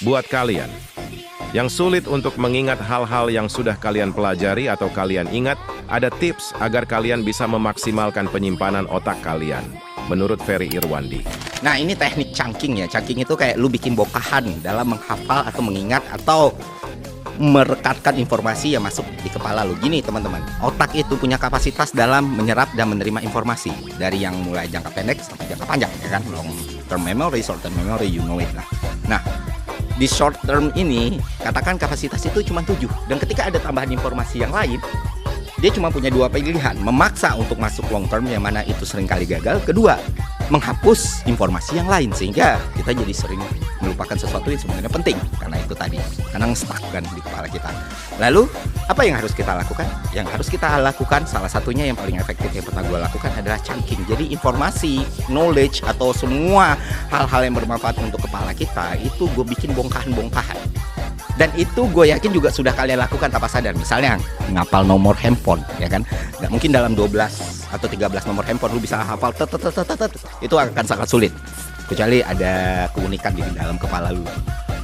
Buat kalian yang sulit untuk mengingat hal-hal yang sudah kalian pelajari atau kalian ingat, ada tips agar kalian bisa memaksimalkan penyimpanan otak kalian. Menurut Ferry Irwandi. Nah, ini teknik chunking ya. Chunking itu kayak lu bikin bongkahan dalam menghafal atau mengingat atau merekatkan informasi yang masuk di kepala lu. Gini teman-teman, otak itu punya kapasitas dalam menyerap dan menerima informasi dari yang mulai jangka pendek sampai jangka panjang, ya kan? Long term memory, short term memory, you know it lah. Nah, di short term ini, katakan kapasitas itu cuma 7. Dan ketika ada tambahan informasi yang lain, dia cuma punya 2 pilihan. Memaksa untuk masuk long term, yang mana itu seringkali gagal. Kedua, menghapus informasi yang lain, sehingga kita jadi sering melupakan sesuatu yang sebenarnya penting. Karena itu tadi, karena stuck kan di kepala kita. Lalu, apa yang harus kita lakukan? Yang harus kita lakukan, salah satunya yang paling efektif yang pernah gue lakukan adalah chunking. Jadi informasi, knowledge, atau semua hal-hal yang bermanfaat untuk kepala kita, itu gue bikin bongkahan-bongkahan. Dan itu gue yakin juga sudah kalian lakukan tanpa sadar. Misalnya ngapal nomor handphone, ya kan? Nggak mungkin dalam 12 atau 13 nomor handphone lu bisa hafal itu akan sangat sulit. Kecuali ada keunikan di dalam kepala lu.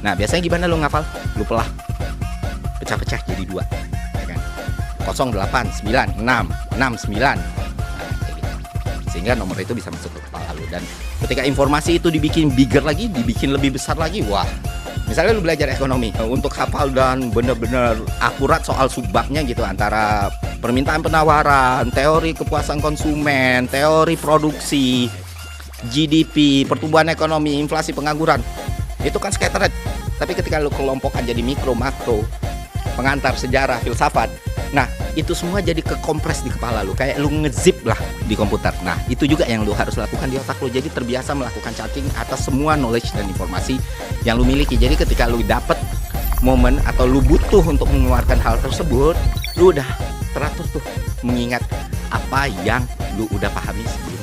Nah, biasanya gimana lu ngapal? Lu pelah, pecah-pecah jadi 2, ya kan? 0, 8, 9, 6, 6, 9. Nah, kayak gitu. Sehingga nomor itu bisa masuk ke kepala lu. Dan ketika informasi itu dibikin bigger lagi, dibikin lebih besar lagi, wah. Misalnya lu belajar ekonomi, untuk hafal dan benar-benar akurat soal subbabnya gitu, antara permintaan penawaran, teori kepuasan konsumen, teori produksi, GDP, pertumbuhan ekonomi, inflasi, pengangguran. Itu kan scattered. Tapi ketika lu kelompokkan jadi mikro, makro, pengantar, sejarah, filsafat, nah itu semua jadi kekompres di kepala lu, kayak lu ngezip lah di komputer. Nah itu juga yang lu harus lakukan di otak lu. Jadi terbiasa melakukan chunking atas semua knowledge dan informasi yang lu miliki. Jadi ketika lu dapet momen atau lu butuh untuk mengeluarkan hal tersebut, lu udah teratur tuh mengingat apa yang lu udah pahami sebelumnya.